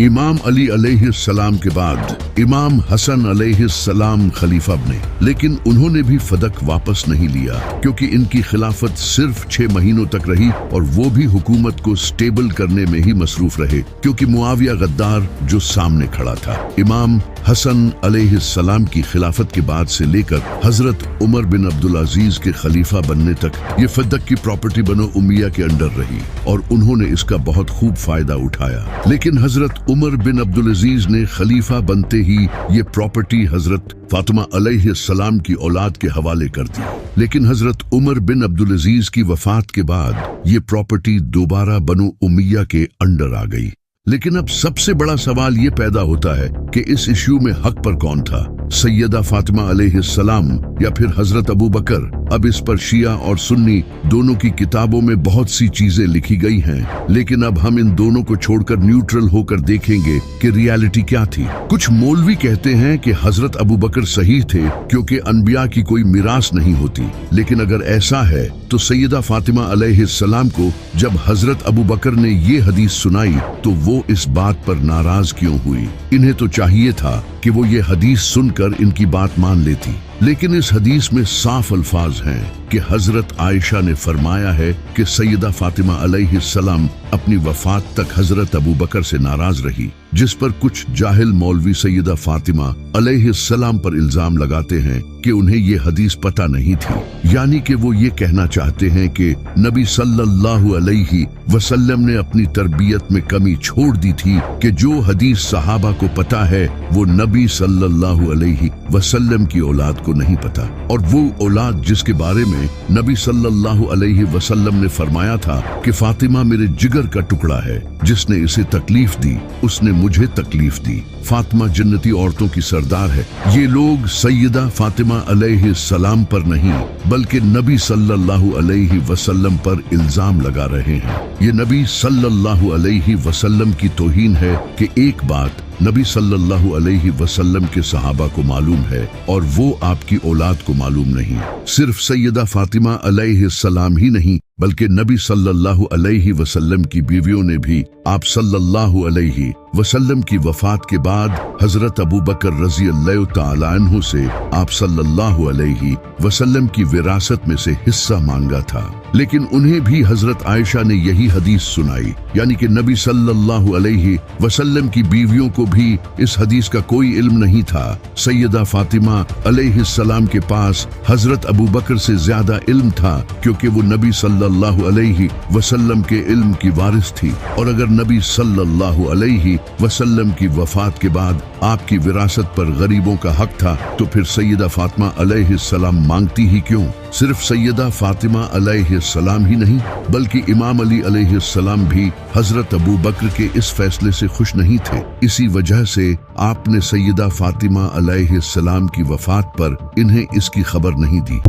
इमाम अली अलैहिस्सलाम के बाद इमाम हसन अलैहिस्सलाम खलीफा बने, लेकिन उन्होंने भी फदक वापस नहीं लिया क्योंकि इनकी खिलाफत सिर्फ 6 महीनों तक रही और वो भी हुकूमत को स्टेबल करने में ही मसरूफ रहे क्योंकि मुआविया गद्दार जो सामने खड़ा था। इमाम हसन अलैहिस्सलाम की खिलाफत के बाद से लेकर हजरत उमर बिन अब्दुल अजीज के खलीफा बनने तक ये फदक की प्रॉपर्टी बनो उमैया के अंडर रही और उन्होंने इसका बहुत खूब फायदा उठाया। लेकिन हजरत उमर बिन अब्दुल अजीज ने खलीफा बनते ही ये प्रॉपर्टी हजरत फातिमा अलैहिस्सलाम की औलाद के हवाले कर दी। लेकिन हजरत उमर बिन अब्दुल अजीज की वफात के बाद ये प्रॉपर्टी दोबारा बनो उमैया के अंडर आ गई। लेकिन अब सबसे बड़ा सवाल ये पैदा होता है कि इस इश्यू में हक पर कौन था, सैयदा फातिमा अलैहिस्सलाम या फिर हजरत अबू बकर। अब इस पर शिया और सुन्नी दोनों की किताबों में बहुत सी चीजें लिखी गई हैं, लेकिन अब हम इन दोनों को छोड़कर न्यूट्रल होकर देखेंगे कि रियलिटी क्या थी। कुछ मौलवी कहते हैं कि हजरत अबू बकर सही थे क्योंकि अनबिया की कोई मिरास नहीं होती, लेकिन अगर ऐसा है तो सैयदा फातिमा अलैहिस्सलाम को जब हजरत अबू बकर ने ये हदीस सुनाई तो वो इस बात पर नाराज क्यों हुई? इन्हें तो चाहिए था कि वो ये हदीस सुनकर इनकी बात मान लेती। लेकिन इस हदीस में साफ अल्फाज हैं कि हजरत आयशा ने फरमाया है कि सैयदा फातिमा अलैहिस्सलाम अपनी वफात तक हजरत अबू बकर से नाराज रही, जिस पर कुछ जाहिल मौलवी सैयदा फातिमा अलैहिस्सलाम पर इल्जाम लगाते हैं कि उन्हें ये हदीस पता नहीं थी। यानी कि वो ये कहना चाहते हैं कि नबी सल्लल्लाहु अलैहि वसल्लम ने अपनी तरबियत में कमी छोड़ दी थी कि जो हदीस सहाबा को पता है वो नबी सल्लल्लाहु अलैहि वसल्लम की औलाद को नहीं पता, और वो औलाद जिसके बारे में नबी सल्लल्लाहु अलैहि वसल्लम ने फरमाया था कि फातिमा मेरे जिगर का टुकड़ा है, जिसने इसे तकलीफ दी उसने मुझे तकलीफ दी। फातिमा जन्नती औरतों की सरदार है। ये लोग सैयदा फातिमा अलैहिस्सलाम पर नहीं बल्कि नबी सल्लल्लाहु अलैहि वसल्लम पर इल्जाम लगा रहे हैं। ये नबी सल्लल्लाहु अलैहि वसल्लम की तौहीन है कि एक बात नबी सल्लल्लाहु अलैहि वसल्लम के सहाबा को मालूम है और वो आपकी औलाद को मालूम नहीं। सिर्फ सैयदा फातिमा अलैहिस्सलाम ही नहीं बल्कि नबी सल्लल्लाहु अलैहि वसल्लम की बीवियों ने भी आप सल्लल्लाहु अलैहि वसल्लम की वफात के बाद हजरत अबू बकर रज़ी अल्लाह तआला अन्हु से आप सल्लल्लाहु अलैहि वसल्लम की विरासत में से हिस्सा मांगा था। लेकिन उन्हें भी हजरत आयशा ने यही हदीस सुनाई, यानी कि नबी सल्लल्लाहु अलैहि वसल्लम की बीवियों को भी इस हदीस का कोई इल्म नहीं था। सैयदा फातिमा अलैहिस्सलाम के पास हजरत अबू बकर से ज्यादा इल्म था क्योंकि वो नबी सल्लल्लाहु अलैहि वसल्लम के इल्म की वारिस थी, और अगर नबी सल्लल्लाहु अलैहि वसल्लम की वफात के बाद आपकी विरासत पर गरीबों का हक था तो फिर सैयदा फातिमा अलैहिस्सलाम मांगती ही क्यों? सिर्फ सैयदा फातिमा अलैहिस्सलाम ही नहीं बल्कि इमाम अली अलैहिस्सलाम भी हजरत अबू बकर के इस फैसले से खुश नहीं थे। इसी वजह से आपने सैयदा फातिमा अलैहिस्सलाम की वफात पर इन्हें इसकी खबर नहीं दी।